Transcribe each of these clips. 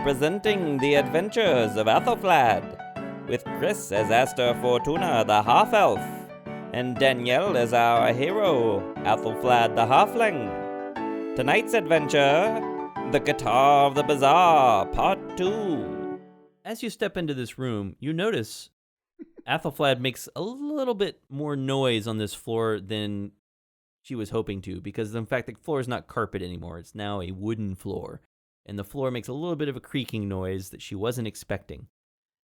presenting the adventures of Aethelflaed, with Chris as Aster Fortuna, the half-elf, and Danielle as our hero, Aethelflaed the halfling. Tonight's adventure, The Guitar of the Bazaar, Part 2. As you step into this room, you notice Aethelflaed makes a little bit more noise on this floor than she was hoping to, because in fact the floor is not carpet anymore. It's now a wooden floor, and the floor makes a little bit of a creaking noise that she wasn't expecting.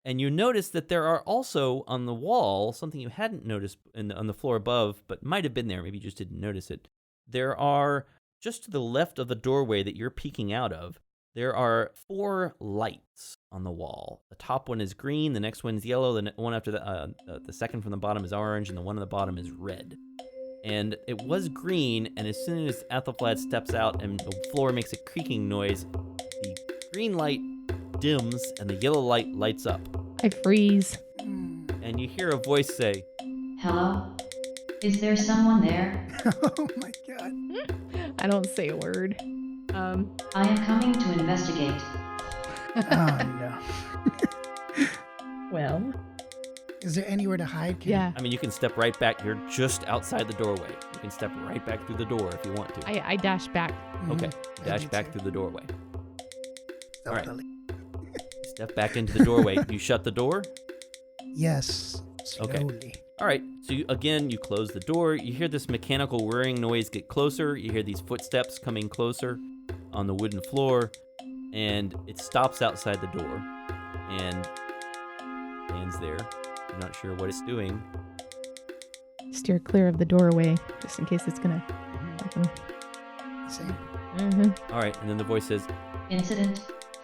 And you notice that there are also on the wall, something you hadn't noticed on the floor above, but might have been there, maybe you just didn't notice it. There are, just to the left of the doorway that you're peeking out of, there are 4 lights on the wall. The top one is green, the next one's yellow, the one after the second from the bottom is orange, and the one on the bottom is red. And it was green, and as soon as Aethelflaed steps out and the floor makes a creaking noise, the green light dims and the yellow light lights up. I freeze. And you hear a voice say, "Hello? Is there someone there?" Oh my god. I don't say a word. I am coming to investigate. Oh no. Well. Is there anywhere to hide? Yeah. I mean, you can step right back. You're just outside the doorway. You can step right back through the door if you want to. I dash back. Okay, I dash do back too. through the doorway. All right. Stealthily. Step back into the doorway. You shut the door? Yes. Okay. Slowly. All right, so you close the door. You hear this mechanical whirring noise get closer. You hear these footsteps coming closer on the wooden floor, and it stops outside the door and stands there. You're not sure what it's doing. Steer clear of the doorway, just in case it's gonna open. Same. Mm-hmm. All right, and then the voice says, Incident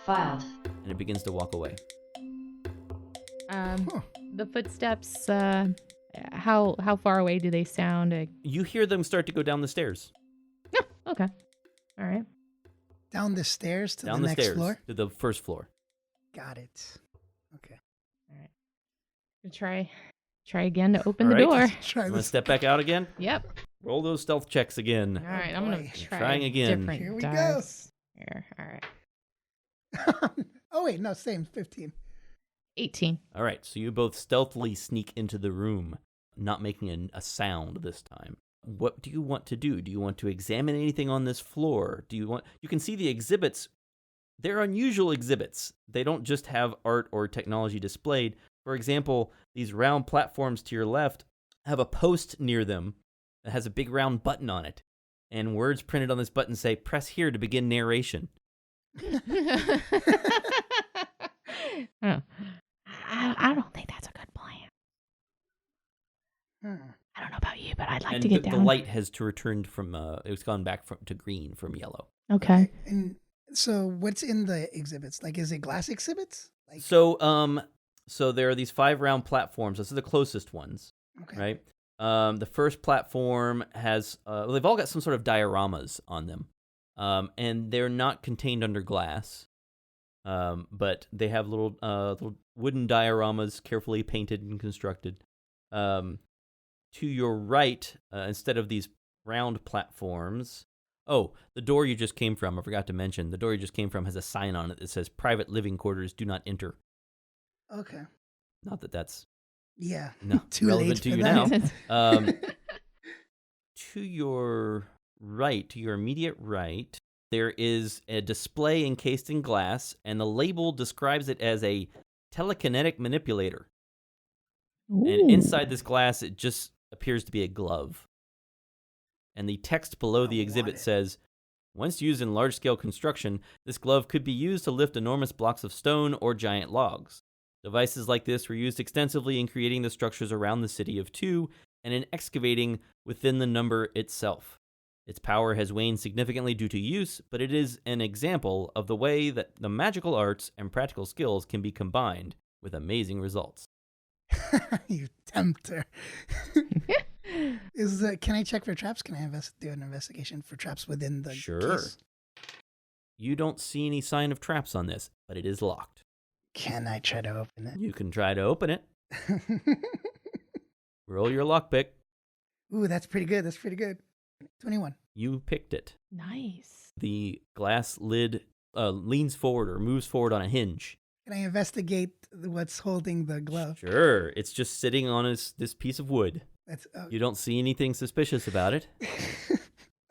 filed. and it begins to walk away. The footsteps. How far away do they sound? You hear them start to go down the stairs. Okay. All right. Down the stairs to Down the the next stairs floor. to the first floor. Got it. Okay. Try again to open All the right. door. Try I'm going to this. step back out again. Yep. Roll those stealth checks again. All right. I'm gonna boy. try Trying again. different Here we go. dice. Here. All right. Oh wait, no, same. 15. 18. All right, so you both stealthily sneak into the room, not making a sound this time. What do you want to do? Do you want to examine anything on this floor? You can see the exhibits. They're unusual exhibits. They don't just have art or technology displayed. For example, these round platforms to your left have a post near them that has a big round button on it. And words printed on this button say, "Press here to begin narration." Oh. I don't think that's a good plan. I don't know about you, but I'd like And to get the down. light has returned from, it's gone back to green from yellow. Okay. And so, what's in the exhibits? Like, is it glass exhibits? Like, So there are these 5 round platforms. Those are the closest ones, okay. right? The first platform has, they've all got some sort of dioramas on them, and they're not contained under glass, but they have little wooden dioramas carefully painted and constructed. To your right, instead of these round platforms, the door you just came from, I forgot to mention, the door you just came from has a sign on it that says "Private Living Quarters, do not enter." Okay. Not that that's Yeah. no, Too relevant late to for you that. now. To your right, to your immediate right, there is a display encased in glass, and the label describes it as a telekinetic manipulator. And inside this glass, it just appears to be a glove. And the text below the exhibit says, "Once used in large-scale construction, this glove could be used to lift enormous blocks of stone or giant logs. Devices like this were used extensively in creating the structures around the city of Two and in excavating within the number itself. Its power has waned significantly due to use, but it is an example of the way that the magical arts and practical skills can be combined with amazing results." You tempter. Can I check for traps? Can I do an investigation for traps within the Sure. case? You don't see any sign of traps on this, but it is locked. Can I try to open You can try to open it. it? Roll your lockpick. Ooh, that's pretty good. 21. You picked it. Nice. The glass lid leans forward or moves forward on a hinge. Can I investigate what's holding the glove? Sure. It's just sitting on this piece of wood. That's You don't see anything suspicious about it.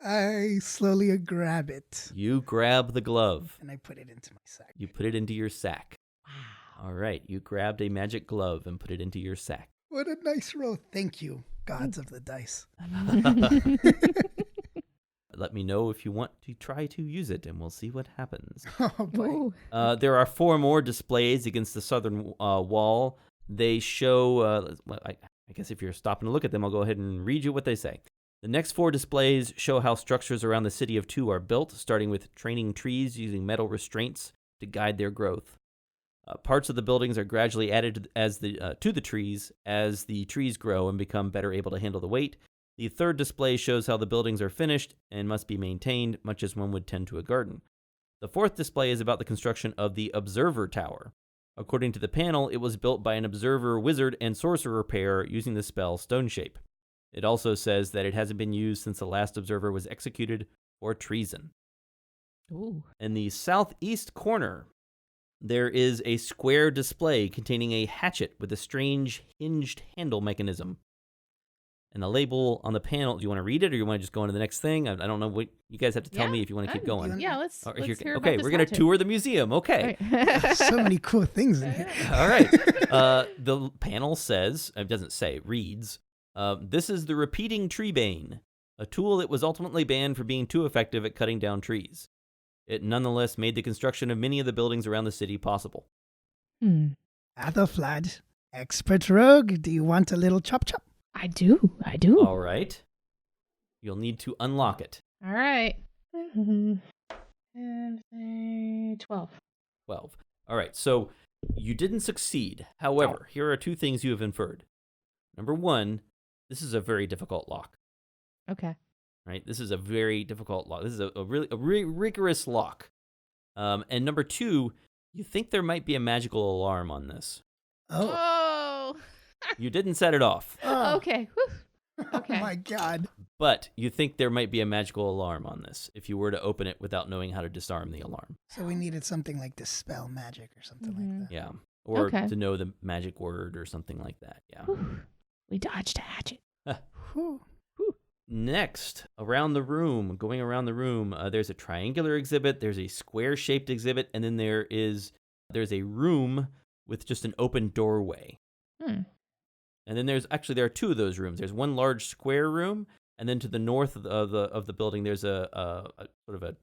I slowly grab it You grab the glove. and I put it into my sack. You put it into your sack. All right. You grabbed a magic glove and put it into your sack. What a nice roll. Thank you, gods of the dice. Let me know if you want to try to use it, and we'll see what happens. Oh boy. Ooh. There are 4 more displays against the southern wall. They show, I guess if you're stopping to look at them, I'll go ahead and read you what they say. The next 4 displays show how structures around the City of Two are built, starting with training trees using metal restraints to guide their growth. Parts of the buildings are gradually added to the trees as the trees grow and become better able to handle the weight. The third display shows how the buildings are finished and must be maintained, much as one would tend to a garden. The fourth display is about the construction of the Observer Tower. According to the panel, it was built by an observer, wizard, and sorcerer pair using the spell Stone Shape. It also says that it hasn't been used since the last observer was executed for treason. Ooh. In the southeast corner, there is a square display containing a hatchet with a strange hinged handle mechanism. And the label on the panel, do you want to read it or you want to just go on to the next thing? I don't know. What you guys have to tell Yeah, me if you want to keep going. Yeah, let's Or hear okay, about this we're going to hatchet. tour the museum. Okay. Right. So many cool things in here. All right. The panel says, it doesn't say, it reads, this is the repeating tree bane, a tool that was ultimately banned for being too effective at cutting down trees. It nonetheless made the construction of many of the buildings around the city possible. Aethelflaed, expert rogue, do you want a little chop chop? I do. All right. You'll need to unlock it. All right. And say 12. 12. All right. So you didn't succeed. However, here are 2 things you have inferred. Number 1, this is a very difficult lock. Okay. Right? This is a very difficult lock. This is a really rigorous lock. And number 2, you think there might be a magical alarm on this. Oh. Oh. You didn't set it off, Okay. Whew. Okay. Oh my god. but you think there might be a magical alarm on this if you were to open it without knowing how to disarm the alarm. So we needed something like dispel magic or something like that. Yeah. Or Okay. to know the magic word or something like that. Yeah. Whew. We dodged a hatchet. Whew. Next, going around the room, there's a triangular exhibit, there's a square-shaped exhibit, and then there's a room with just an open doorway. And then there are 2 of those rooms. There's one large square room, and then to the north of the building, there's a sort of a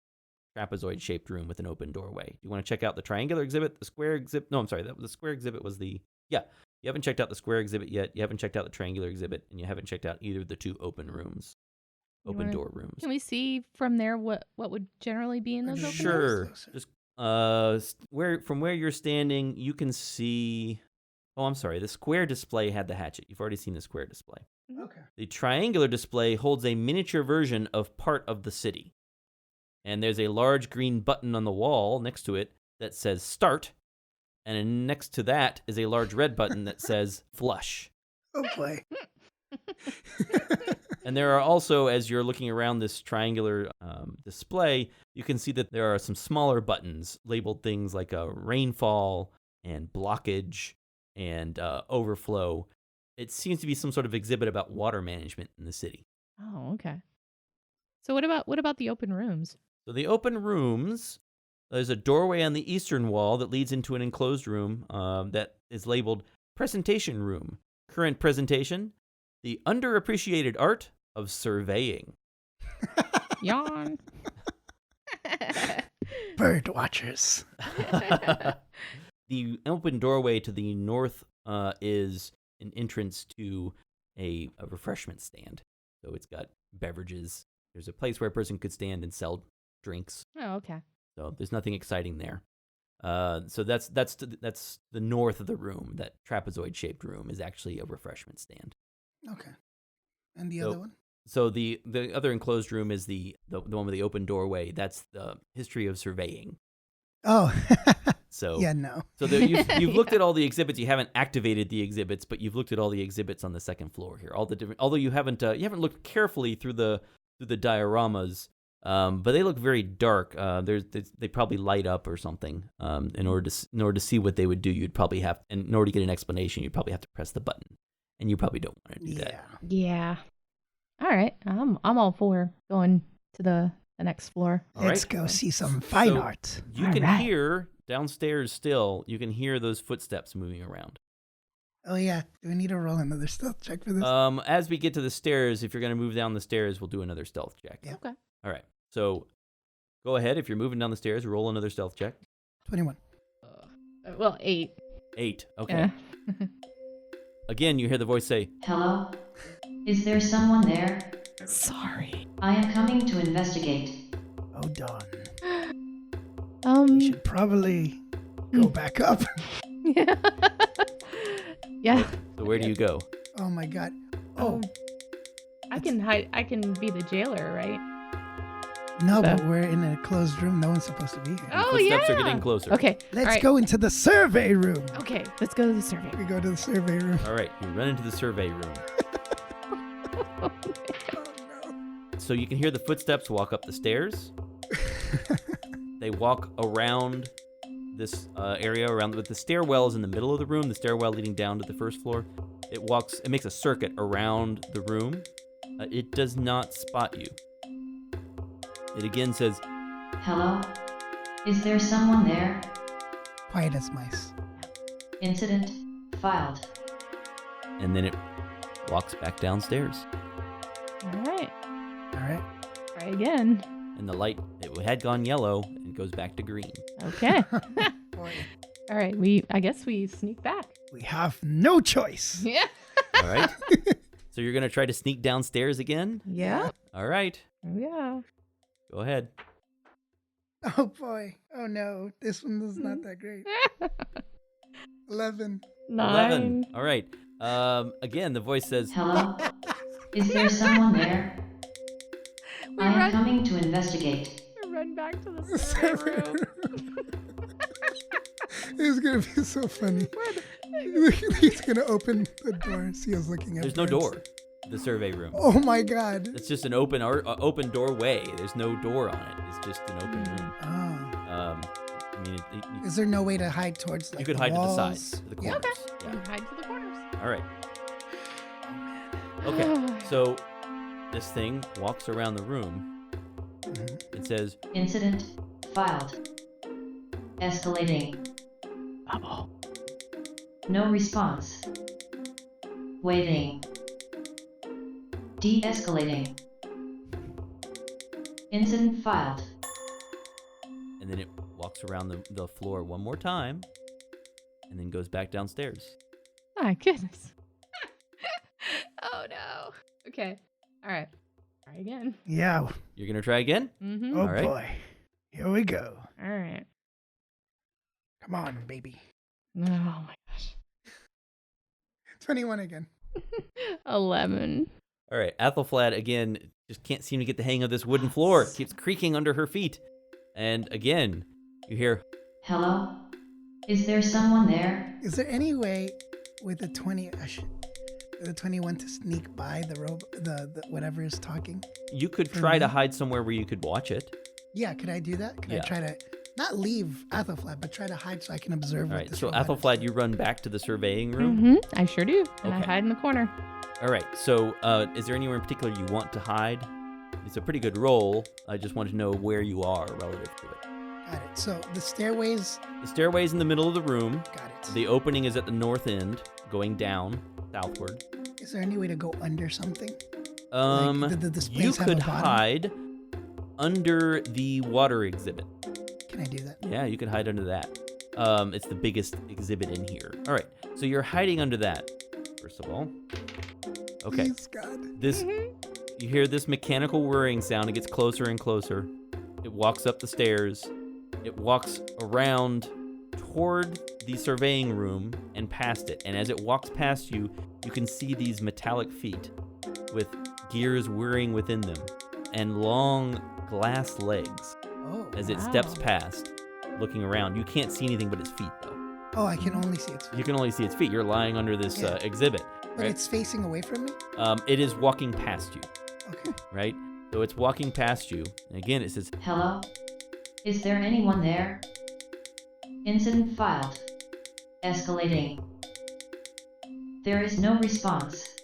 trapezoid-shaped room with an open doorway. You want to check out the triangular exhibit, the square exhibit? No, I'm sorry, the square exhibit was the... Yeah, you haven't checked out the square exhibit yet, you haven't checked out the triangular exhibit, and you haven't checked out either of the 2 open rooms. Open door rooms. Can we see from there what would generally be in those open rooms? Sure. Just from where you're standing, you can see... Oh, I'm sorry. The square display had the hatchet. You've already seen the square display. Okay. The triangular display holds a miniature version of part of the city. And there's a large green button on the wall next to it that says Start. And next to that is a large red button that says Flush. Oh boy. And there are also, as you're looking around this triangular display, you can see that there are some smaller buttons labeled things like rainfall and blockage and overflow. It seems to be some sort of exhibit about water management in the city. Oh, okay. So what about the open rooms? So the open rooms, there's a doorway on the eastern wall that leads into an enclosed room that is labeled Presentation Room. Current presentation, the underappreciated art of surveying. Yawn. Bird watchers. The open doorway to the north is an entrance to a refreshment stand. So it's got beverages. There's a place where a person could stand and sell drinks. Oh, okay. So there's nothing exciting there. So that's the north of the room. That trapezoid-shaped room is actually a refreshment stand. Okay. And the other one? So the other enclosed room is the one with the open doorway. That's the history of surveying. Oh. So yeah, no. So you've looked at all the exhibits. You haven't activated the exhibits, but you've looked at all the exhibits on the second floor here. All the different. Although you haven't looked carefully through the dioramas. But they look very dark. They probably light up or something. In order to see what they would do, you'd probably have, and in order to get an explanation, you'd probably have to press the button, and you probably don't want to do that. Yeah. All right. I'm all for going to the next floor. Let's go see some fine art. You can hear downstairs still. You can hear those footsteps moving around. Oh yeah. Do we need to roll another stealth check for this? As we get to the stairs, if you're going to move down the stairs, we'll do another stealth check. Yeah. Okay. All right. So go ahead. If you're moving down the stairs, roll another stealth check. 21. Well, 8. 8. Okay. Yeah. Again, you hear the voice say, Hello? Is there someone there? Sorry. I am coming to investigate. Oh darn. We should probably go back up. Yeah. Yeah. So where do you go? Oh my god. Oh. I can hide. I can be the jailer, right? No, but we're in a closed room. No one's supposed to be here. Oh, Footsteps yeah. are getting closer. Okay. Let's go into the survey room. Okay. Let's go to the survey. We go to the survey room. All right. You run into the survey room. Oh no. So you can hear the footsteps walk up the stairs. They walk around this area with the stairwells in the middle of the room, the stairwell leading down to the first floor. It makes a circuit around the room. It does not spot you. It again says, Hello? Is there someone there? Quiet as mice. Incident filed. and then it walks back downstairs. All right. All right. Try again. And the light, it had gone yellow and goes back to green. Okay. Boy, All right. I guess we sneak back. we have no choice. Yeah. All right. So you're going to try to sneak downstairs again? Yeah. All right. Yeah. Go ahead. Oh boy. Oh no. This one is not that great. 11. 11. All right. Again, the voice says, Hello? Is there someone there? We I am run, coming to investigate. we run back to the survey room. It's gonna be so funny. He's gonna open the door. Seal's looking at. there's no door to the survey room. Oh my god. It's just an open doorway. There's no door on it. It's just an open room. Oh. I mean, Is there no way to hide towards like you could the hide to the walls? sides, to the Yeah. corners. We can hide to the corners. All right. Oh man. Okay. So this thing walks around the room. Mhm. It says, Incident filed. Escalating. Uh-oh. No response. Waiting. De-escalating. Incident filed. and then it walks around the floor one more time, and then goes back downstairs. My goodness. Oh no. Okay. All right. Try again. Yeah. You're gonna try again? Mm-hmm. Oh All right. boy. Here we go. All right. Come on, baby. Oh my gosh. 21 again. 11. All right. Aethelflaed again just can't seem to get the hang of this wooden floor. It keeps creaking under her feet, and again you hear, Hello? Is there someone there? Is there any way with a 20, with a 21 to sneak by the whatever is talking? you could For try to me? hide somewhere where you could watch it. Yeah, could I do that? Could Yeah. I try to not leave Aethelflaed, but try to hide so I can observe All what right. this So robot is Aethelflaed, you doing? run back to the surveying room. Mm-hmm. I sure do. And I Okay. hide in the corner. All right. So is there anywhere in particular you want to hide? It's a pretty good roll. I just want to know where you are relative to it. Got it. So the stairways. The stairway's in the middle of the room. Got it. The opening is at the north end, going down southward. Is there any way to go under something? the You space have could a bottom? hide under the water exhibit. Can I do that? Yeah, you could hide under that. It's the biggest exhibit in here. All right, so you're hiding under that. First of all, okay. Please, God. This, you hear this mechanical whirring sound. It gets closer and closer. It walks up the stairs. It walks around toward the surveying room and past it. And as it walks past you, you can see these metallic feet with gears whirring within them and long glass legs Oh. as it Wow. steps past, looking around. You can't see anything but its feet, though. Oh, I can only see its feet. You can only see its feet. You're lying under this exhibit, But right? it's facing away from me? It is walking past you, Okay. right? So it's walking past you. And again, it says, Hello? Is there anyone there? Incident filed. Escalating. There is no response.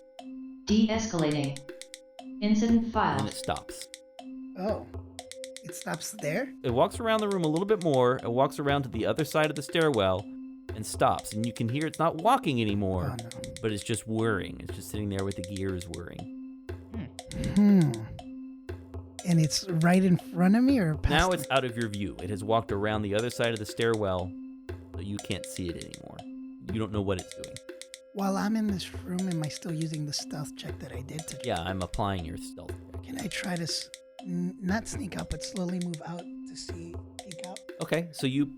De-escalating. Incident and filed. then it stops. Oh. It stops there? It walks around the room a little bit more. It walks around to the other side of the stairwell and stops. And you can hear it's not walking anymore, Oh, no. but it's just whirring. It's just sitting there with the gears whirring. And it's right in front of me or past Now me? it's out of your view. It has walked around the other side of the stairwell, so you can't see it anymore. You don't know what it's doing. While I'm in this room, am I still using the stealth check that I did to... Yeah, I'm applying your stealth. Can I try to not sneak out, but slowly move out to peek out? Okay, so you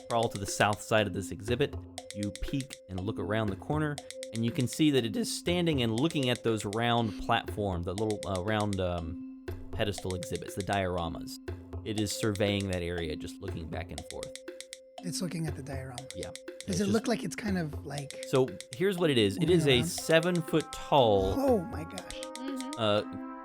crawl to the south side of this exhibit. You peek and look around the corner, and you can see that it is standing and looking at those round platform, the little round pedestal exhibits, the dioramas. It is surveying that area, just looking back and forth. It's looking at the diorama. Yeah. Does it look like it's kind of like... So here's what it is. It is a Around? 7-foot tall Oh my gosh.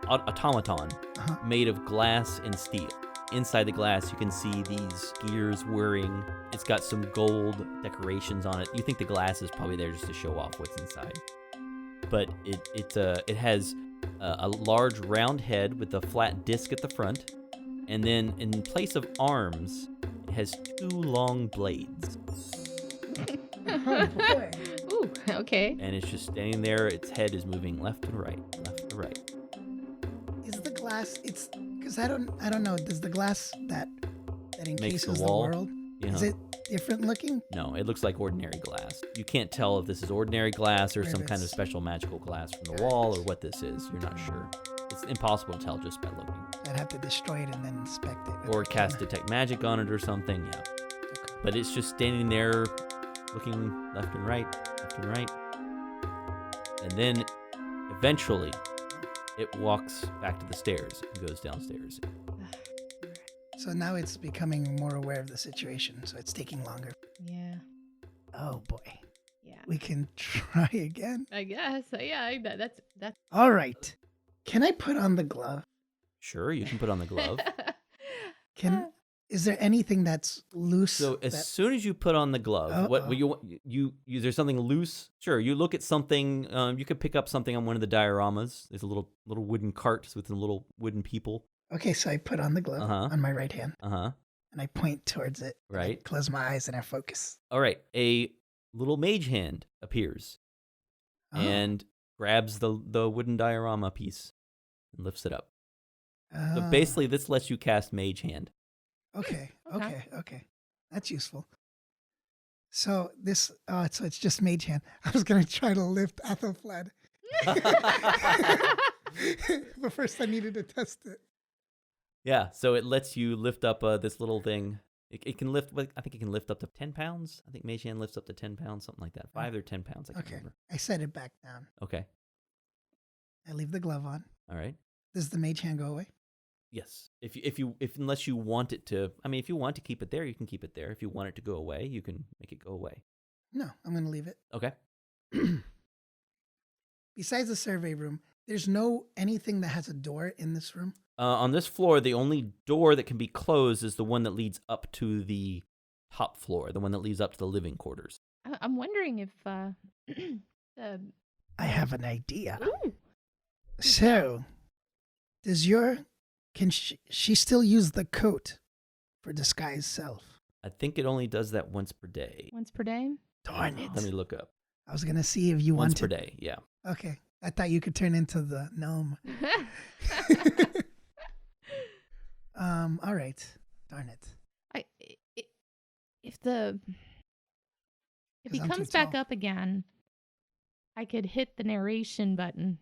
automaton Uh-huh. made of glass and steel. Inside the glass, you can see these gears whirring. It's got some gold decorations on it. You think the glass is probably there just to show off what's inside. But it has a large round head with a flat disc at the front. And then in place of arms, it has 2 long blades. Oh boy. Ooh, okay. And it's just standing there. Its head is moving left and right, left to right. Is the glass... It's... Because I don't know. Does the glass that encases the wall? world... Is it different looking? No, it looks like ordinary glass. You can't tell if this is ordinary glass or Or some if kind of it's- special magical glass from the Got wall it. or what this is. You're not sure. It's impossible to tell just by looking. I'd have to destroy it and then inspect it. with Or the cast camera. detect magic on it or something, yeah. Okay. But it's just standing there looking left and right, left and right. And then eventually it walks back to the stairs and goes downstairs. So now it's becoming more aware of the situation, so it's taking longer. Yeah. Oh boy. Yeah. We can try again. I guess. Yeah. That's. All right. Can I put on the glove? Sure, you can put on the glove. Is there anything that's loose? So as soon as you put on the glove, what you there's something loose? Sure, you look at something. You could pick up something on one of the dioramas. There's a little wooden cart with a little wooden people. Okay, so I put on the glove on my right hand, and I point towards it. and I Right. close my eyes and I focus. All right, a little mage hand appears Oh. and grabs the wooden diorama piece and lifts it up. So Oh. basically, this lets you cast mage hand. Okay. Okay. Okay. That's useful. So this, so it's just mage hand. I was gonna try to lift Aethelflaed, but first I needed to test it. Yeah, so it lets you lift up this little thing. It can lift. I think it can lift up to 10 pounds. I think mage hand lifts up to 10 pounds, something like that. 5 or 10 pounds. I can't Okay. remember. I set it back down. Okay. I leave the glove on. All right. Does the mage hand go away? Yes. If unless you want it to, I mean, if you want to keep it there, you can keep it there. If you want it to go away, you can make it go away. No, I'm gonna leave it. Okay. Besides the survey room, there's no anything that has a door in this room. On this floor, the only door that can be closed is the one that leads up to the top floor, the one that leads up to the living quarters. I'm wondering if the. I have an idea. Ooh. So, can she still use the coat for disguise self? I think it only does that once per day. Once per day. Darn it! Let me look up. I was gonna see if you Once wanted. per day, yeah. Okay, I thought you could turn into the gnome. All right. Darn it. If he 'Cause I'm too comes back tall. up again, I could hit the narration button.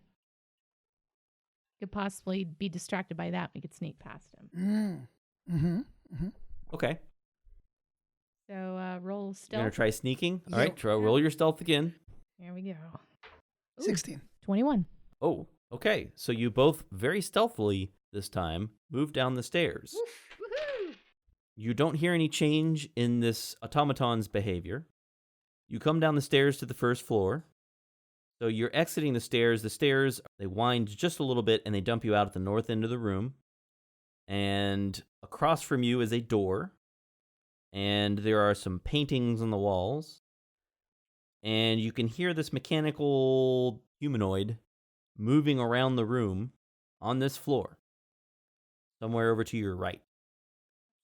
Could possibly be distracted by that. We could sneak past him. Okay. So roll You're stealth. gonna try sneaking. All Yep. right. Roll your stealth again. Here we go. Ooh, 16. 21. Oh, okay. So you both very stealthily this time move down the stairs. Woohoo! You don't hear any change in this automaton's behavior. You come down the stairs to the first floor. So you're exiting the stairs. The stairs, they wind just a little bit, and they dump you out at the north end of the room. And across from you is a door. And there are some paintings on the walls. And you can hear this mechanical humanoid moving around the room on this floor, somewhere over to your right.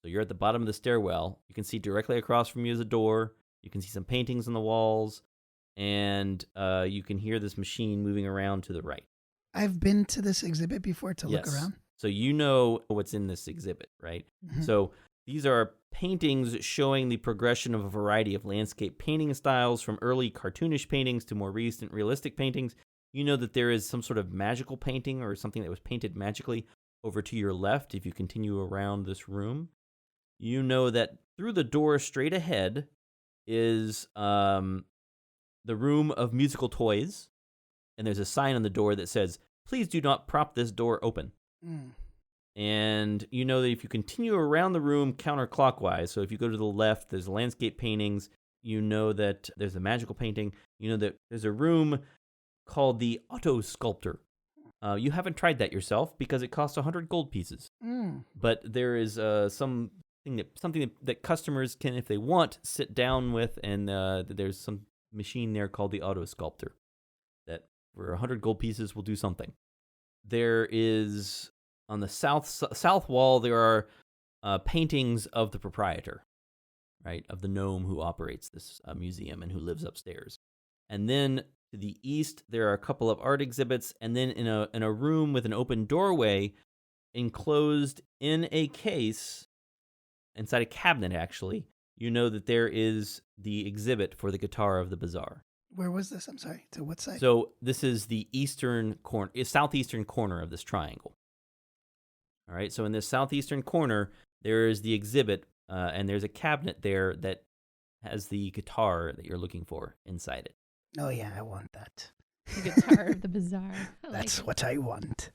So you're at the bottom of the stairwell. You can see directly across from you is a door. You can see some paintings on the walls, and you can hear this machine moving around to the right. I've been to this exhibit before to look around. So you know what's in this exhibit, right? Mhm. So these are paintings showing the progression of a variety of landscape painting styles, from early cartoonish paintings to more recent realistic paintings. You know that there is some sort of magical painting or something that was painted magically over to your left if you continue around this room. You know that through the door straight ahead is the room of musical toys, and there's a sign on the door that says, "Please do not prop this door open." Mm. And you know that if you continue around the room counterclockwise, so if you go to the left, there's landscape paintings. You know that there's a magical painting. You know that there's a room called the Auto Sculptor. You haven't tried that yourself because it costs 100 gold pieces. Mm. But there is something that customers can, if they want, sit down with, and there's some machine there called the Auto Sculptor that for 100 gold pieces will do something. There is, on the south wall, there are paintings of the proprietor, right, of the gnome who operates this museum and who lives upstairs. And then to the east, there are a couple of art exhibits, and then in a room with an open doorway, enclosed in a case, inside a cabinet actually, you know that there is the exhibit for the guitar of the bazaar. Where was this? I'm sorry. To what side? So this is the southeastern corner of this triangle. All right, so in this southeastern corner, there is the exhibit, and there's a cabinet there that has the guitar that you're looking for inside it. Oh, yeah, I want that. The guitar of the bazaar. I That's like it. what I want.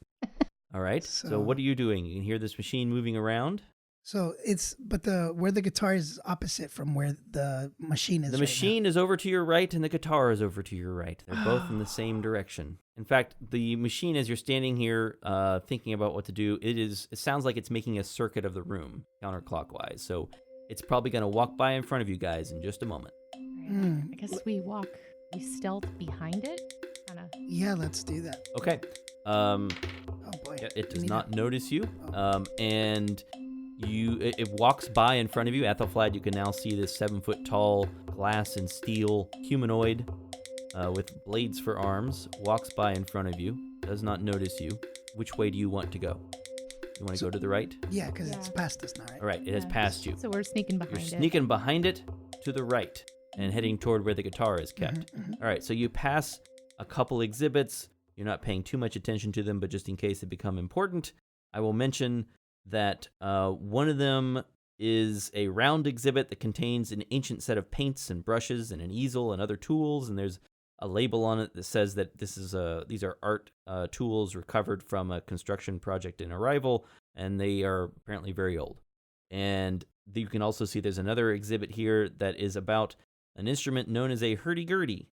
All right, so what are you doing? You can hear this machine moving around. So where the guitar is opposite from where the machine is. The machine is over to your right, and the guitar is over to your right. They're both in the same direction. In fact, the machine, as you're standing here thinking about what to do, it sounds like it's making a circuit of the room counterclockwise. So it's probably going to walk by in front of you guys in just a moment. Right. I guess we stealth behind it. Yeah, let's do that. Okay. Oh boy. It does not notice you, and it walks by in front of you. Aethelflaed, you can now see this 7-foot-tall glass and steel humanoid with blades for arms. Walks by in front of you, does not notice you. Which way do you want to go? You want to go to the right? Yeah, because it's past us now, right? All right, it has passed you. So we're sneaking behind You're it. sneaking behind it to the right and heading toward where the guitar is kept. All right, so you pass a couple exhibits. You're not paying too much attention to them, but just in case they become important, I will mention that one of them is a round exhibit that contains an ancient set of paints and brushes and an easel and other tools, and there's a label on it that says that these are art tools recovered from a construction project in Arrival, and they are apparently very old. And you can also see there's another exhibit here that is about an instrument known as a hurdy-gurdy,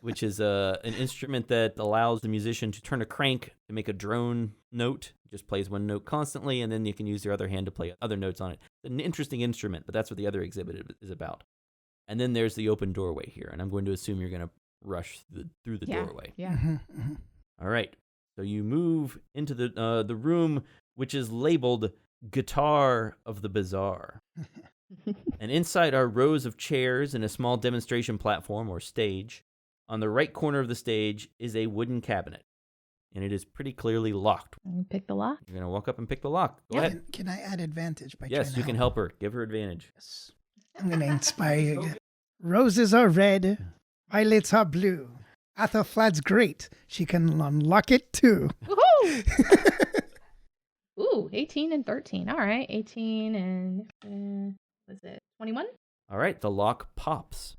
which is an instrument that allows the musician to turn a crank to make a drone note. It just plays one note constantly, and then you can use your other hand to play other notes on it. It's an interesting instrument, but that's what the other exhibit is about. And then there's the open doorway here, and I'm going to assume you're going to rush through the doorway. Yeah. All right. So you move into the room, which is labeled Guitar of the Bazaar. And inside are rows of chairs and a small demonstration platform or stage. On the right corner of the stage is a wooden cabinet, and it is pretty clearly locked. Pick the lock. You're going to walk up and pick the lock. Go ahead. Can I add advantage by Yes, trying to you can help her. Give her advantage. Yes. I'm going to inspire you again. Roses are red, violets are blue. Aethelflaed's great. She can unlock it too. Woohoo! Ooh, 18 and 13. All right, 18 and was it 21? All right, the lock pops.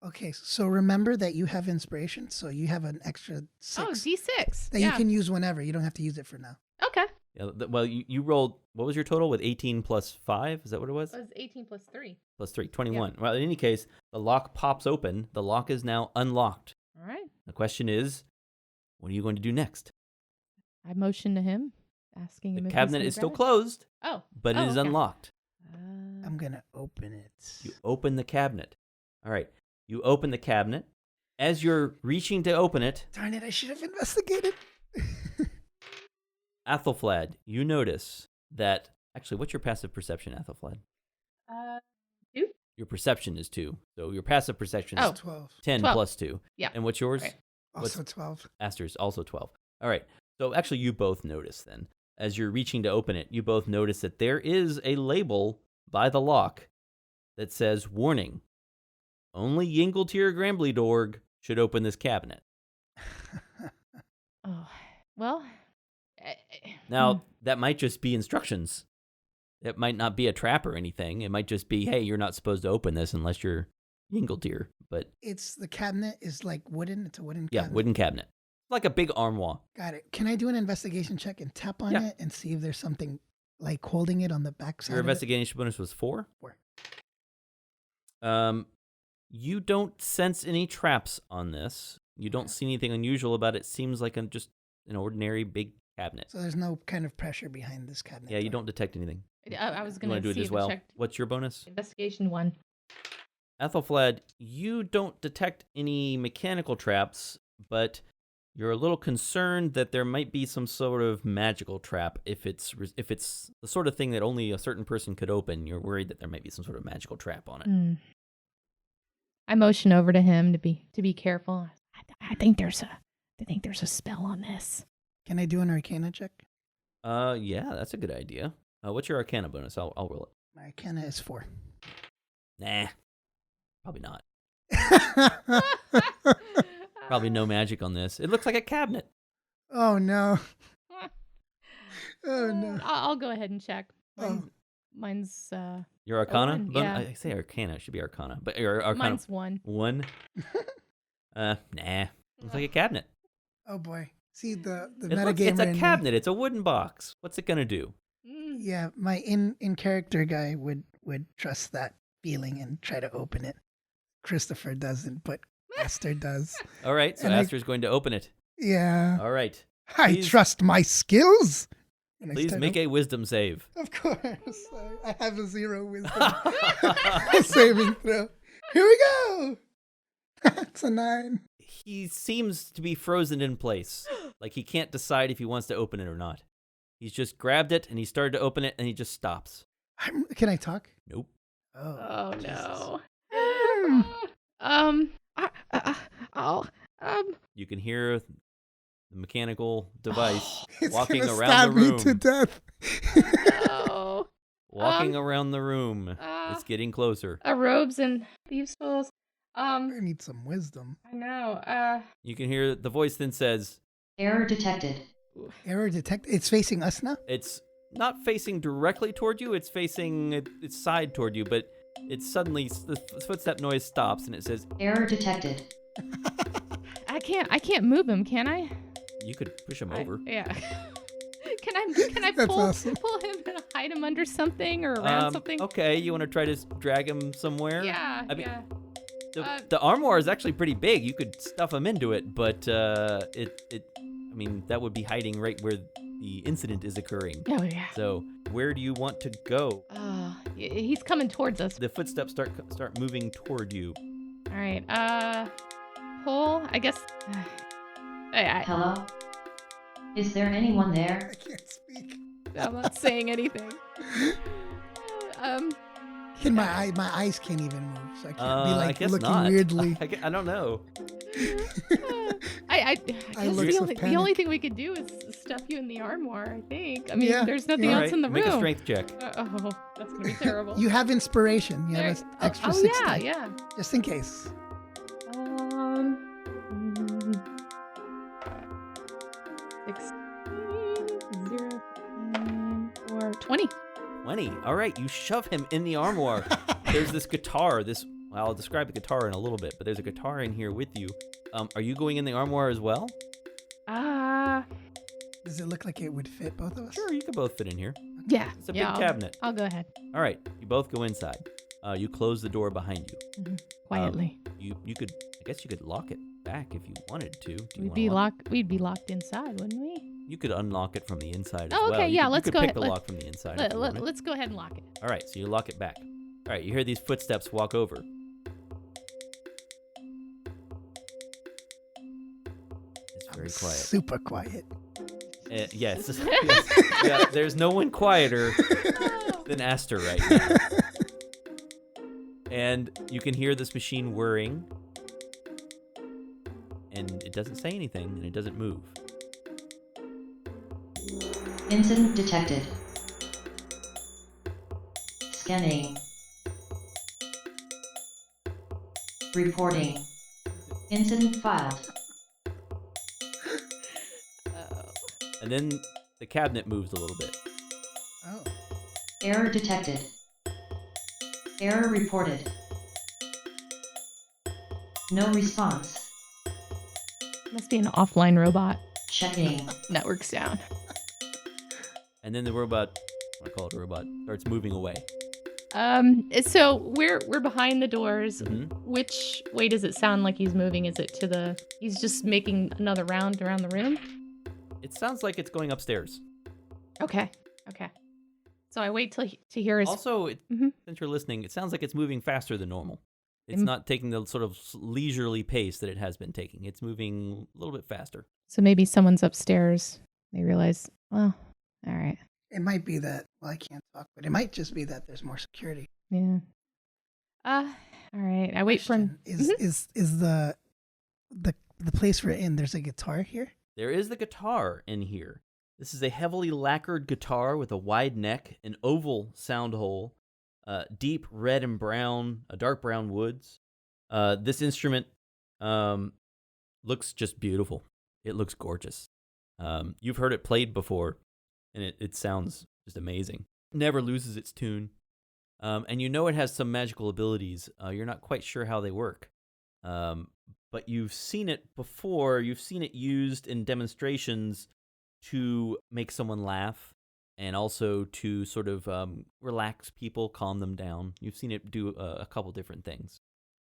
Okay, so remember that you have inspiration, so you have an extra 6 Oh, D6. that you can use whenever. You don't have to use it for now. Okay. Yeah, well, you rolled, what was your total with 18 plus 5? Is that what it was? It was 18 plus 3. Plus 3, 21. Yeah. Well, in any case, the lock pops open. The lock is now unlocked. All right. The question is, what are you going to do next? I motion to him, asking him The if cabinet he's is still gonna closed, grab it. but it is okay. unlocked. I'm going to open it. You open the cabinet. All right. You open the cabinet. As you're reaching to open it, Darn it, I should have investigated. Aethelflaed, you notice that... Actually, what's your passive perception, Aethelflaed? 2. Your perception is 2. So your passive perception is Oh. 12. 10 12. plus 2. Yeah. And what's yours? Right. Also 12. Aster's also 12. All right. So actually, you both notice then. As you're reaching to open it, you both notice that there is a label by the lock that says, "Warning, only Yingleteer Grambledorg should open this cabinet." Oh, well. Now, that might just be instructions. It might not be a trap or anything. It might just be, hey, you're not supposed to open this unless you're Yingleteer. But The cabinet is like wooden. It's a wooden yeah, cabinet. wooden cabinet. Like a big armoire. Got it. Can I do an investigation check and tap on Yeah. it and see if there's something like holding it on the back side? Your of it? investigation bonus was 4? 4. You don't sense any traps on this. You don't see anything unusual about it. Seems like just an ordinary big cabinet. So there's no kind of pressure behind this cabinet. Yeah, you though. don't detect anything. I was You going want to to do see it as if well? it checked. What's your bonus? Investigation 1. Aethelflaed, you don't detect any mechanical traps, but you're a little concerned that there might be some sort of magical trap. If it's the sort of thing that only a certain person could open, you're worried that there might be some sort of magical trap on it. I motion over to him to be careful. I think there's a spell on this. Can I do an Arcana check? Yeah, that's a good idea. What's your Arcana bonus? I'll roll it. My Arcana is 4. Nah, probably not. Probably no magic on this. It looks like a cabinet. Oh no. Oh no. I'll go ahead and check. Oh. Mine's Your Arcana? one, yeah. I say Arcana. It should be Arcana. But your Arcana. mine's 1. 1? Nah. Looks like a cabinet. Oh boy. See the It's metagamer a in me. cabinet. It's a wooden box. What's it gonna do? Yeah, my in character guy would trust that feeling and try to open it. Christopher doesn't, but Aster does. All right, so And Aster's going to open it. Yeah. All right. I Please- trust my skills. And I Please start make a wisdom save. Of course. I have a 0 wisdom saving throw. Here we go. It's a 9. He seems to be frozen in place. Like he can't decide if he wants to open it or not. He's just grabbed it and he started to open it and he just stops. Can I talk? Nope. Oh no. You can hear the mechanical device It's walking gonna around stab the room. me to death. No. Walking around the room. It's getting closer. Robes and thieves' tools. I need some wisdom. I know. You can hear the voice then says, Error detected. Error detect. It's facing us now. it's not facing directly toward you, it's facing its side toward you, but it suddenly, the footstep noise stops and it says, Error detected. I can't move him, can I? you could push him over. Yeah. Can I That's pull awesome. him and hide him under something or around something? Okay, you want to try to drag him somewhere? Yeah. I mean, yeah. The armoire is actually pretty big. You could stuff him into it, but I mean, that would be hiding right where the incident is occurring. Oh yeah. So, where do you want to go? He's coming towards us. The footsteps start moving toward you. All right. Pull. I guess. Hello? Is there anyone there? I can't speak. I'm not saying anything. My eyes can't even move, so I can't be I like guess looking not. weirdly. I don't know. I guess looks of the only panic. thing we could do is stuff you in the armoire, I think. I mean, Yeah, there's nothing yeah. else in the Make room. a strength check. Oh, that's gonna be terrible. You have inspiration. You have an extra 60. Yeah. Just in case. 20. 20. All right, you shove him in the armoire. There's this guitar. I'll describe the guitar in a little bit, but there's a guitar in here with you. Are you going in the armoire as well? Does it look like it would fit both of us? Sure, you can both fit in here. Yeah. It's a big cabinet. I'll go ahead. All right, you both go inside. You close the door behind you. Quietly. I guess you could lock it. back if you wanted to. Do you We'd wanna be lock locked. We'd be locked inside, wouldn't we? it? You could unlock it from the inside as Oh, well. okay, You yeah, could, let's you go could ahead. pick the lock from the inside. if you wanted. Let's go ahead and lock it. All right, so you lock it back. All right, you hear these footsteps walk over. It's very quiet. Super quiet. Yes. Yeah, there's no one quieter than Aster right now. And you can hear this machine whirring. And it doesn't say anything, and it doesn't move. Incident detected. Scanning. Reporting. Incident filed. And then the cabinet moves a little bit. Oh. Error detected. Error reported. No response. Must be an offline robot. Checking. Network's down. And then the robot, I call it a robot, starts moving away. So we're behind the doors. Mhm. Which way does it sound like he's moving? Is it to the? He's just making another round around the room. It sounds like it's going upstairs. Okay. So I wait to hear his. Also, Mhm. since you're listening, it sounds like it's moving faster than normal. It's Mm. not taking the sort of leisurely pace that it has been taking. It's moving a little bit faster. So maybe someone's upstairs. They realize, well, all right, It might be that, well, I can't talk, but it might just be that there's more security. yeah. All right. I wait for him. Question, Is the place we're in, there's a guitar here? There is the guitar in here. This is a heavily lacquered guitar with a wide neck, an oval sound hole, deep red and brown, dark brown woods. This instrument looks just beautiful. It looks gorgeous. You've heard it played before, and it sounds just amazing. Never loses its tune. And you know it has some magical abilities. You're not quite sure how they work. But you've seen it before. You've seen it used in demonstrations to make someone laugh and also to sort of relax people, calm them down. You've seen it do a couple different things.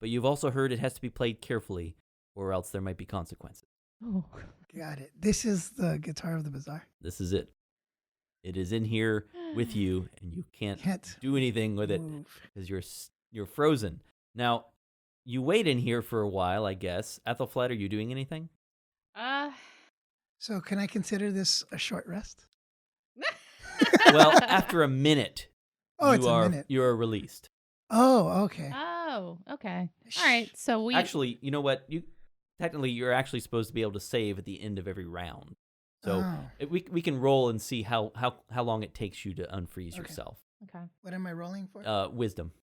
But you've also heard it has to be played carefully or else there might be consequences. Oh, Got it. This is the guitar of the bazaar. This is it. It is in here with you, and you can't do anything with it move. because you're frozen. Now, you wait in here for a while, I guess. Aethelflaed, are you doing anything? So can I consider this a short rest? Well, after a minute, Oh, it's a minute. you are released. Oh, okay. Oh, okay. All right. So we Actually, you know what? You're actually supposed to be able to save at the end of every round. So Oh. we can roll and see how long it takes you to unfreeze Okay. yourself. Okay. What am I rolling for?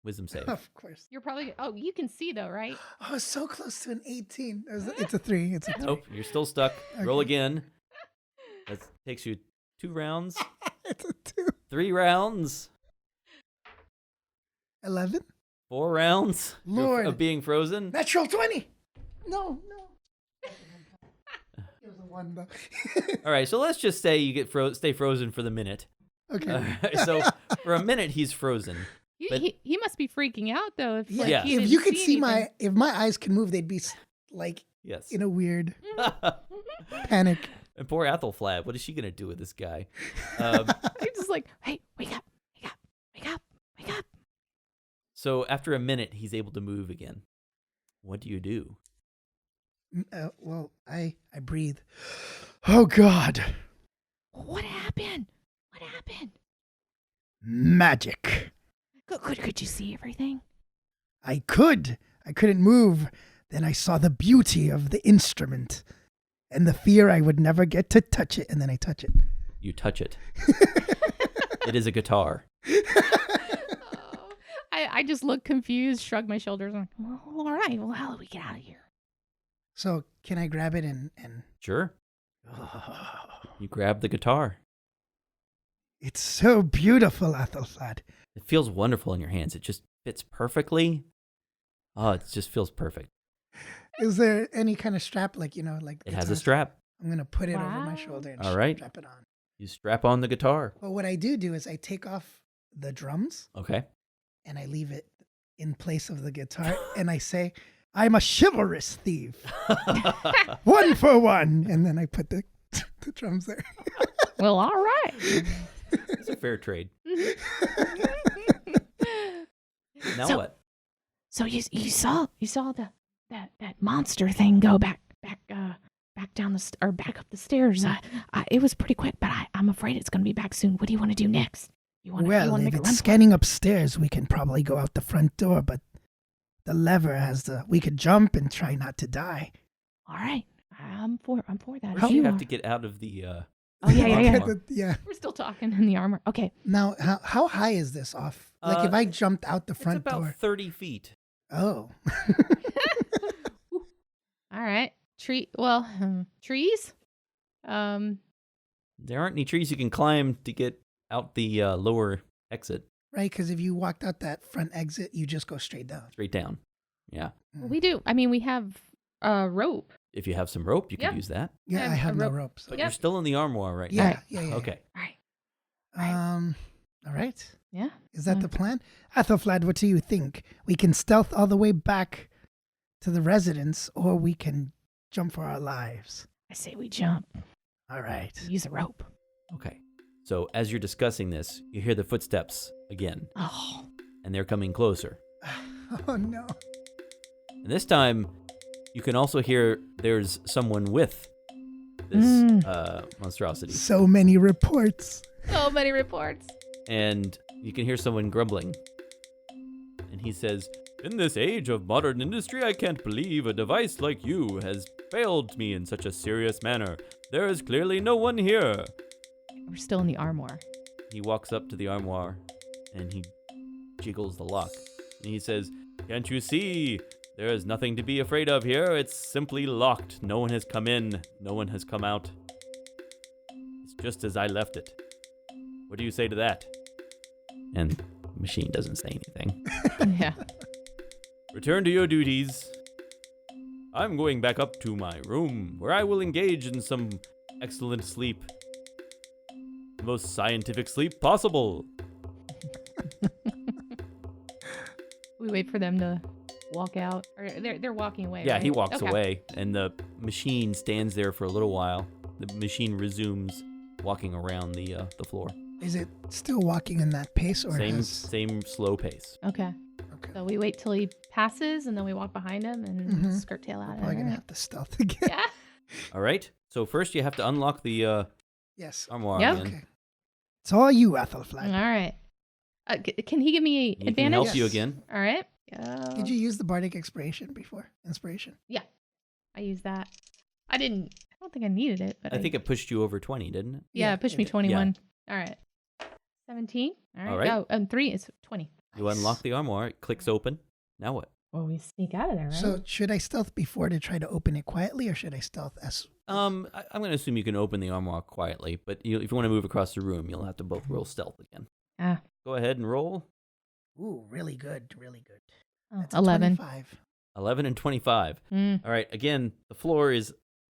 Wisdom save. Of course. You're probably. Oh, you can see though, right? Oh, it's so close to an 18. It's a 3. It's a 3. Nope, you're still stuck. Roll Okay. again. That takes you 2 rounds, It's a 2. 3 rounds, 11? 4 rounds Lord. of being frozen. Natural 20. No. It was a 1 though. All right, so let's just say you get stay frozen for the minute. Okay. All right, so for a minute he's frozen. But- He must be freaking out though. If like, Yeah. he If didn't you could see anything. if my eyes could move, they'd be like Yes. in a weird panic. And poor Aethelflaed, what is she gonna do with this guy? I'm just like, hey, wake up. So after a minute, he's able to move again. What do you do? Well, I breathe. Oh God. What happened? Magic. Could you see everything? I couldn't move. Then I saw the beauty of the instrument and the fear I would never get to touch it. And then I touch it. You touch it. It is a guitar. I just look confused, shrug my shoulders. I'm like, well, all right. Well, how do we get out of here? So can I grab it and Sure. You grab the guitar. It's so beautiful, Aethelflaed. It feels wonderful in your hands. It just fits perfectly. Oh, it just feels perfect. Is there any kind of strap like It has a guitars? strap. I'm gonna put it over Wow. my shoulder and All right. strap it on. You strap on the guitar. But what I do is I take off the drums Okay. and I leave it in place of the guitar and I say, I'm a chivalrous thief. 1 for 1. And then I put the drums there. Well, all right. It's a fair trade. Now So- what? So you saw that monster thing go back down or back up the stairs. It was pretty quick, but I'm afraid it's going to be back soon. What do you want to do next? You want Well, to if make a it's run? scanning upstairs, we can probably go out the front door, but the lever has we could jump and try not to die. All right, I'm for that. First If you you have are. to get out of the. Oh yeah. Yeah. We're still talking in the armor. Okay. Now, how high is this off? Like if I jumped out the front it's about door. 30 feet. Oh. All right. Trees. There aren't any trees you can climb to get out the lower exit. Right, because if you walked out that front exit, you just go straight down. Straight down. Yeah. We do. I mean, we have a rope. If you have some rope, you Yep. can use that. Yeah, Yeah, I have a no rope. ropes. But Yep. you're still in the armoire right Yeah, Alright. yeah. Okay. All right. All right. Yeah. Is that the plan? Aethelflaed, what do you think? We can stealth all the way back to the residence, or we can jump for our lives. I say we jump. All right. Use a rope. Okay. So as you're discussing this, you hear the footsteps again, Oh. and they're coming closer. Oh, no. And this time, you can also hear there's someone with this monstrosity. So many reports. So many reports. And you can hear someone grumbling. And he says, "In this age of modern industry, I can't believe a device like you has failed me in such a serious manner. There is clearly no one here." We're still in the armoire. He walks up to the armoire and he jiggles the lock. And he says, "Can't you see? There is nothing to be afraid of here. It's simply locked. No one has come in. No one has come out. It's just as I left it. What do you say to that?" And the machine doesn't say anything. Yeah. "Return to your duties. I'm going back up to my room, where I will engage in some excellent sleep. The most scientific sleep possible." We wait for them to walk out, or they're walking away. Yeah, right? he walks Okay. away, and the machine stands there for a little while. The machine resumes walking around the floor. Is it still walking in that pace, or Same has... same slow pace. Okay. Okay. So we wait till he passes, and then we walk behind him and Mhm. skirt tail We're out. probably of going to it. have to stealth again. Yeah. All right. So first you have to unlock the Yes. armoire. Yep. again. Okay. It's all you, All Aethelflaed. right. Can he give me He can advantage? help you Yes. again. All right. Did you use the bardic inspiration before? Inspiration. I used that. I don't think I needed it, but I think it pushed you over 20, didn't it? Yeah, Yeah, it pushed it me did. 21. All right. 17. All right. All right. Oh, and 3 is 20. You Nice. unlock the armoire. It clicks open. Now what? Well, we sneak out of there, right? So should I stealth before to try to open it quietly, or should I stealth as... I'm going to assume you can open the armoire quietly, but if you want to move across the room, you'll have to both roll stealth again. Go ahead and roll. Ooh, really good, really good. Oh, That's a 11. 25. 11 and 25. Mm. All right. Again, the floor is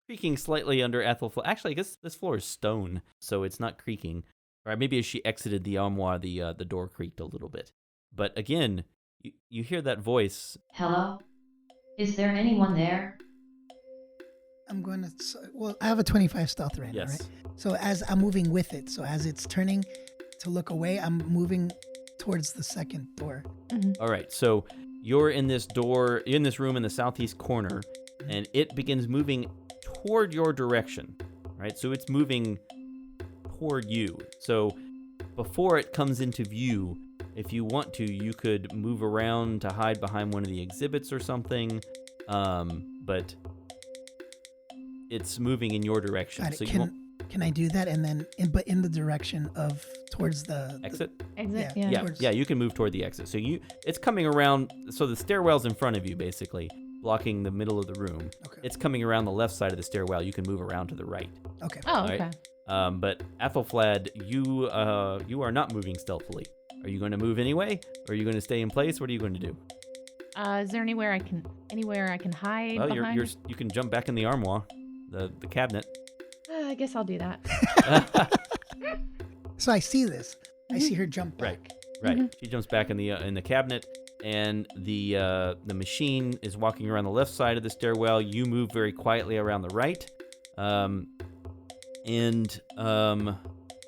creaking slightly under Aethelflaed. Actually, I guess this floor is stone, so it's not creaking. All right. Maybe as she exited the armoire, the door creaked a little bit. But again, you hear that voice. Hello? Is there anyone there? I'm going to... Well, I have a 25 stealth right now, Yes. right? So as I'm moving with it, so as it's turning to look away, I'm moving towards the second door. Mhm. All right. So you're in this room in the southeast corner, and it begins moving toward your direction. Right. So it's moving toward you. So before it comes into view, if you want to, you could move around to hide behind one of the exhibits or something. But it's moving in your direction. Got it. So you won't Can I do that? And then, but in the direction of towards the... exit. Exit. Yeah. Yeah. Yeah, towards- yeah, you can move toward the exit. So it's coming around. So the stairwell's in front of you, basically, blocking the middle of the room. Okay. It's coming around the left side of the stairwell. You can move around to the right. Okay. Oh, All right. okay. But Aethelflaed, you are not moving stealthily. Are you going to move anyway? Or are you going to stay in place? What are you going to do? Is there anywhere I can hide Well, behind? you can jump back in the armoire, the cabinet. I guess I'll do that. So I see this. I see her jump Right. back. Right. Mhm. She jumps back in the cabinet, and the machine is walking around the left side of the stairwell. You move very quietly around the right. What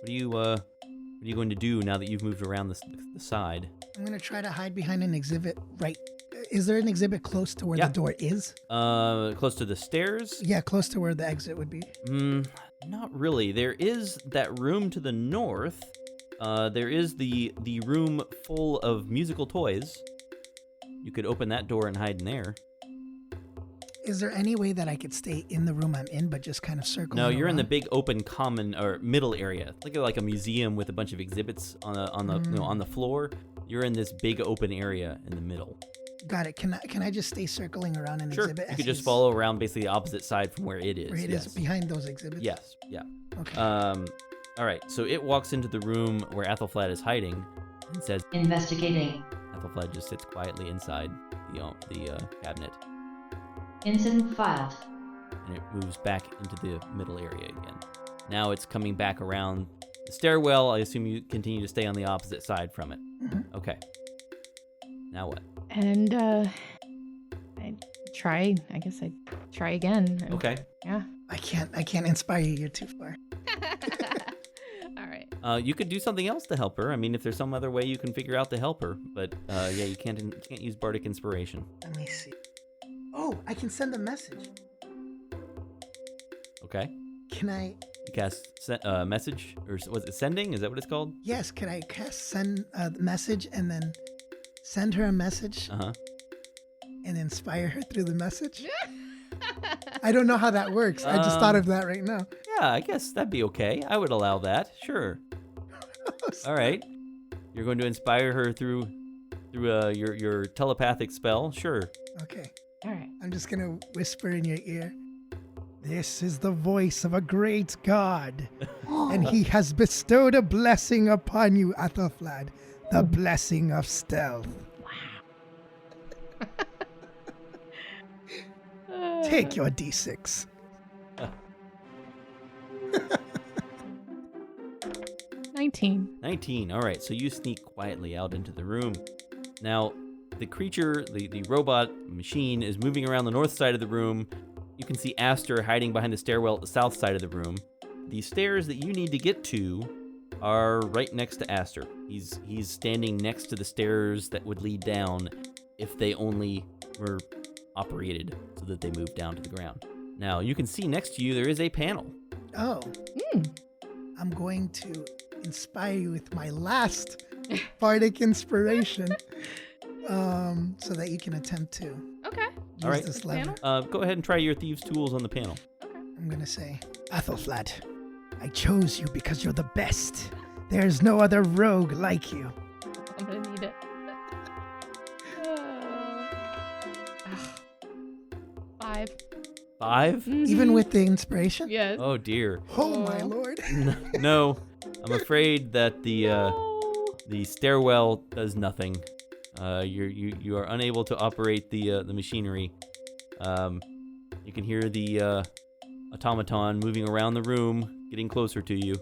are you going to do now that you've moved around the side? I'm going to try to hide behind an exhibit right. Is there an exhibit close to where the door is? Close to the stairs? Yeah, close to where the exit would be. Not really. There is that room to the north. There is the room full of musical toys. You could open that door and hide in there. Is there any way that I could stay in the room I'm in, but just kind of circle? No, you're in the around? big open common or middle area. Think of like a museum with a bunch of exhibits on the floor. You're in this big open area in the middle. Got it. Can I just stay circling around an Sure. exhibit? You could just follow around basically the opposite side from where it is. Where it is behind those exhibits? Yes. Yeah. Okay. All right. So it walks into the room where Aethelflaed is hiding and says, Investigating. Aethelflaed just sits quietly inside the cabinet. Incident filed. And it moves back into the middle area again. Now it's coming back around the stairwell. I assume you continue to stay on the opposite side from it. Mm-hmm. Okay. Now what? And I guess I'd try again. Okay. Yeah. I can't inspire you. You're too far. All right. You could do something else to help her. I mean, if there's some other way you can figure out to help her. But yeah, you can't use bardic inspiration. Let me see. Oh, I can send a message. Okay. Can I? You cast message, or was it sending? Is that what it's called? Yes. Can I cast send a message and then send her a message and inspire her through the message? I don't know how that works. I just thought of that right now. Yeah, I guess that'd be okay. I would allow that. Sure. All right. You're going to inspire her through your telepathic spell. Sure. Okay. All right. I'm just gonna whisper in your ear. This is the voice of a great god, and he has bestowed a blessing upon you, Aethelflaed, the blessing of stealth. Take your d6. 19. All right, so you sneak quietly out into the room. Now, the creature, the robot machine, is moving around the north side of the room. You can see Aster hiding behind the stairwell at the south side of the room. The stairs that you need to get to are right next to Aster. He's standing next to the stairs that would lead down if they only were operated so that they move down to the ground. Now, you can see next to you there is a panel. Oh. I'm going to inspire you with my last bardic inspiration so that you can attempt to Okay. use All right. this lever. Go ahead and try your thieves' tools on the panel. I'm going to say, Aethelflaed, I chose you because you're the best. There's no other rogue like you. I'm gonna need it. 5. 5? Even with the inspiration? Yes. Oh dear. Oh, my lord. No, I'm afraid that the stairwell does nothing. You are unable to operate the machinery. You can hear the automaton moving around the room, getting closer to you.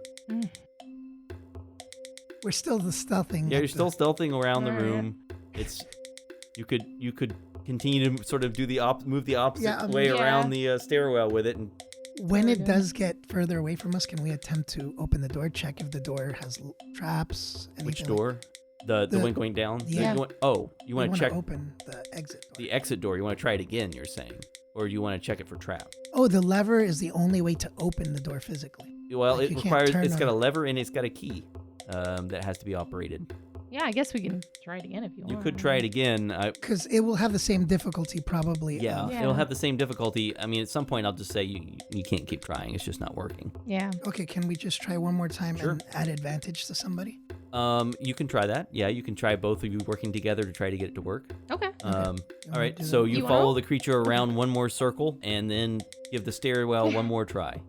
We're still the stealthing. Yeah, you're still stealthing around the Alright. room. It's you could continue to sort of do move the opposite way Yeah. around the stairwell with it. And When it does get further away from us, can we attempt to open the door, check if the door has traps? which anything like- door? The The- one going down? yeah. You want We to wanna check open the exit door. the exit door? You want to try it again? You're saying, or you want to check it for trap? Oh, the lever is the only way to open the door physically. Well, Like it you can't requires. turn It's got on a it. lever and it's got a key that has to be operated. Yeah, I guess we can try it again if you want. You could try it again. Because it will have the same difficulty probably. Yeah, Yeah. it'll have the same difficulty. I mean, at some point, I'll just say you can't keep trying. It's just not working. Yeah. Okay, can we just try one more time Sure. and add advantage to somebody? You can try that. Yeah, you can try both of you working together to try to get it to work. Okay. All right, do so that? you You wanna follow roll? the creature around one more circle and then give the stairwell one more try.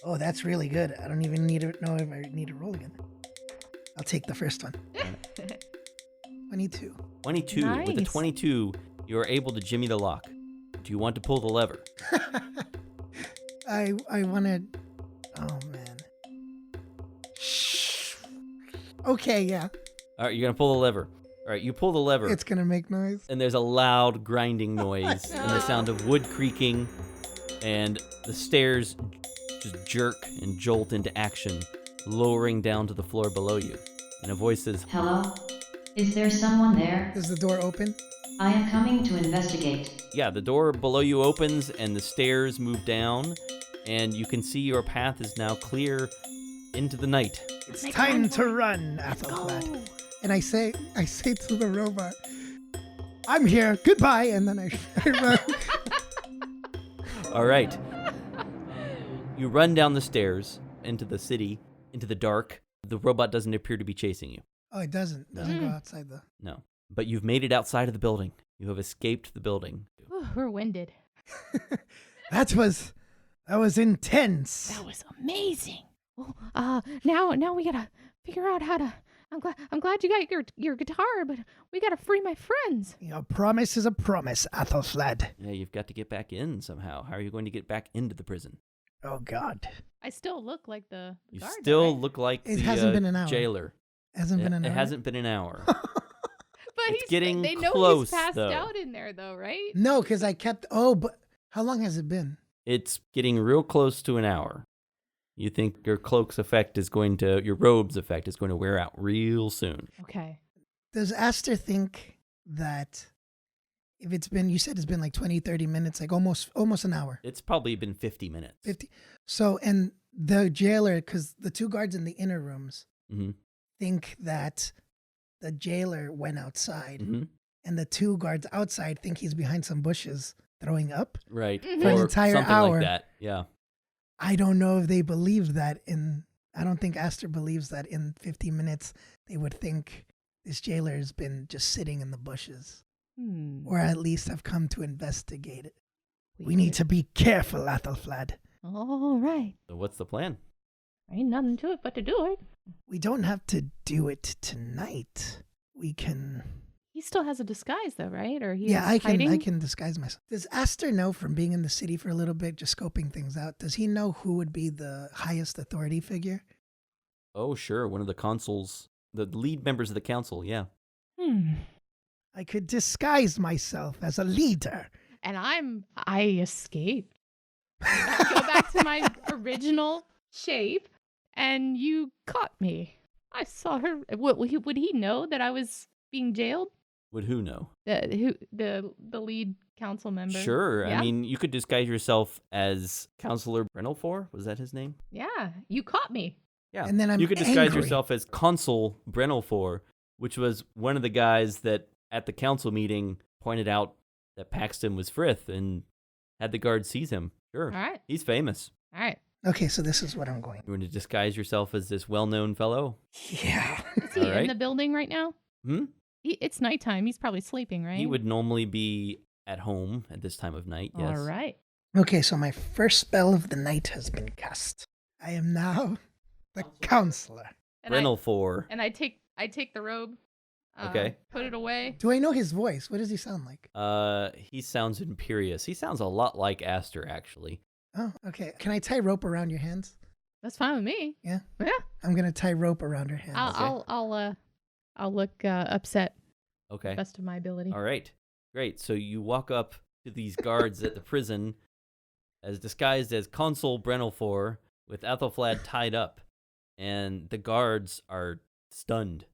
Oh, that's really good. I don't even need to know if I need to roll again. I'll take the first one. 22. 22. With the Nice. 22, you are able to jimmy the lock. Do you want to pull the lever? I wanted. Oh man. Okay, yeah. All right, you're gonna pull the lever. All right, you pull the lever. It's gonna make noise. And there's a loud grinding noise and the sound of wood creaking, and the stairs just jerk and jolt into action, lowering down to the floor below you. And a voice says, Hello? Is there someone there? Does the door open? I am coming to investigate. yeah, the door below you opens and the stairs move down, and you can see your path is now clear into the night. It's time to run, Aethelflaed. And I say to the robot, I'm here, goodbye, and then I run. All right. You run down the stairs into the city, into the dark. The robot doesn't appear to be chasing you. Oh, it doesn't go outside though. No. But you've made it outside of the building. You have escaped the building. Whew, we're winded. That was intense. That was amazing. Well, now we gotta figure out how to. I'm glad you got your guitar, but we gotta free my friends. A promise is a promise, Aethelflaed. Yeah, you've got to get back in somehow. How are you going to get back into the prison? Oh God. I still look like the You guard, still though, right? look like It the hasn't been an hour. jailer. Hasn't been an hour. It hasn't been an hour. But It's getting they know close, he's passed though. out in there, though, right? No, because I kept. Oh, but how long has it been? It's getting real close to an hour. You think your cloak's effect is going to, your robe's effect is going to wear out real soon. Okay. Does Aster think that if it's been, you said it's been like 20, 30 minutes, like almost an hour? It's probably been 50 minutes. 50. So, and the jailer, because the two guards in the inner rooms Mm-hmm. think that the jailer went outside, Mm-hmm. and the two guards outside think he's behind some bushes throwing up. Right. Mhm. For an Or entire something hour. like that. Yeah. I don't know if they believe that I don't think Aster believes that in 50 minutes they would think this jailer has been just sitting in the bushes, or at least have come to investigate it. We need to be careful, Aethelflaed. All right. So what's the plan? Ain't nothing to it but to do it. We don't have to do it tonight. We can. He still has a disguise, though, right? Or he's Yeah, I hiding? can disguise myself. Does Aster know from being in the city for a little bit, just scoping things out? Does he know who would be the highest authority figure? Oh, sure. One of the consuls, the lead members of the council. Yeah. I could disguise myself as a leader. And I escaped. I go back to my original shape, and you caught me. I saw her. Would he know that I was being jailed? Would who know? The lead council member. Sure. Yeah? I mean, you could disguise yourself as Counselor Brennelfor. Was that his name? Yeah, you caught me. Yeah. And then I'm You could disguise angry. yourself as Consul Brennelfor, which was one of the guys that at the council meeting pointed out that Paxton was Frith and had the guards seize him. Sure. All right. He's famous. All right. Okay, so this is what I'm going. You want to disguise yourself as this well-known fellow? Yeah. Is he All in right. the building right now? Hmm? It's nighttime. He's probably sleeping, right? He would normally be at home at this time of night, yes. All right. Okay, so my first spell of the night has been cast. I am now the counselor. And I, Brennelfor. and I take the robe. Okay. Put it away. Do I know his voice? What does he sound like? He sounds imperious. He sounds a lot like Aster, actually. Oh, okay. Can I tie rope around your hands? That's fine with me. Yeah. Yeah. I'm gonna tie rope around her hands. I'll look upset. Okay. Best of my ability. All right. Great. So you walk up to these guards at the prison as disguised as Consul Brennelfor with Aethelflaed tied up. And the guards are stunned.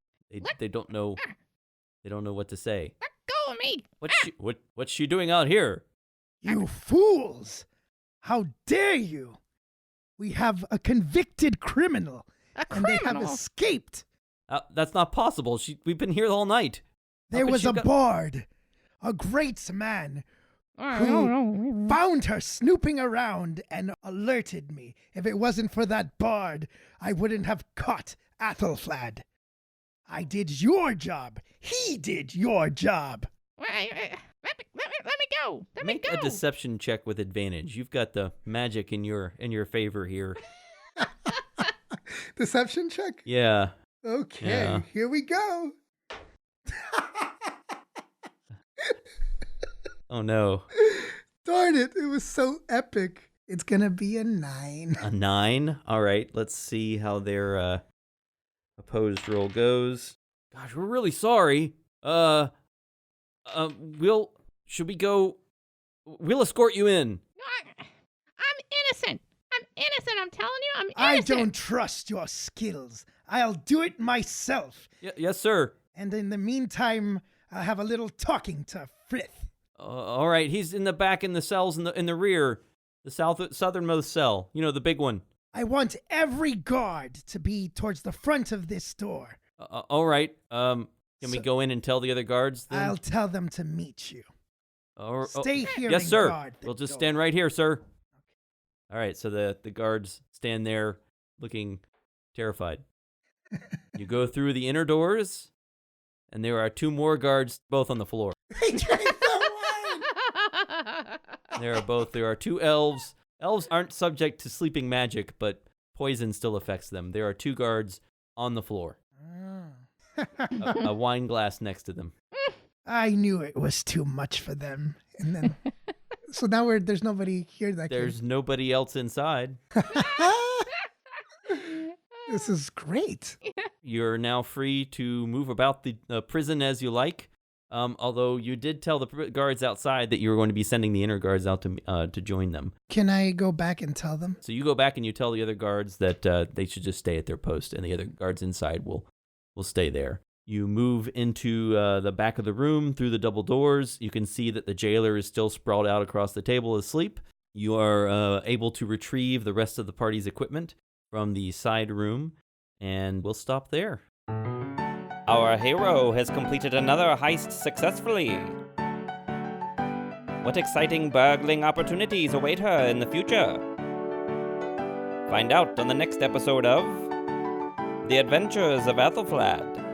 They don't know what to say. Let go of me. What's she doing out here? You fools! How dare you? We have a convicted criminal, A and they have criminal. escaped. That's not possible. We've been here all night. How There could was she a go- bard, a great man, who found her snooping around and alerted me. If it wasn't for that bard, I wouldn't have caught Aethelflaed. I did your job. He did your job. Let me go. Let me Make go. a deception check with advantage. You've got the magic in your favor here. Deception check? Yeah. Okay, Yeah. here we go. Oh no. Darn it, it was so epic. It's gonna be a 9. A 9. All right. Let's see how their opposed roll goes. Gosh, we're really sorry. Should we go? We'll escort you in. I'm innocent. I'm innocent. I'm telling you, I'm I innocent. don't trust your skills. I'll do it myself. Yes, sir. And in the meantime, I'll have a little talking to Frith. All right, he's in the back in the cells in the rear, the southernmost cell. You know, the big one. I want every guard to be towards the front of this door. All right. Can we go in and tell the other guards then? I'll tell them to meet you. Stay here Yes, and sir. guard the We'll just door. stand right here, sir. All right, so the guards stand there looking terrified. You go through the inner doors, and there are 2 more guards, both on the floor. They drank the wine! There are 2 elves. Elves aren't subject to sleeping magic, but poison still affects them. There are 2 guards on the floor. A wine glass next to them. I knew it was too much for them. And then, so now there's nobody here that There's nobody else inside. This is great. You're now free to move about the prison as you like. Although you did tell the guards outside that you were going to be sending the inner guards out to join them. Can I go back and tell them? So you go back and you tell the other guards that they should just stay at their post, and the other guards inside will stay there. You move into the back of the room through the double doors. You can see that the jailer is still sprawled out across the table asleep. You are able to retrieve the rest of the party's equipment from the side room, and we'll stop there. Our hero has completed another heist successfully. What exciting burgling opportunities await her in the future? Find out on the next episode of The Adventures of Aethelflaed.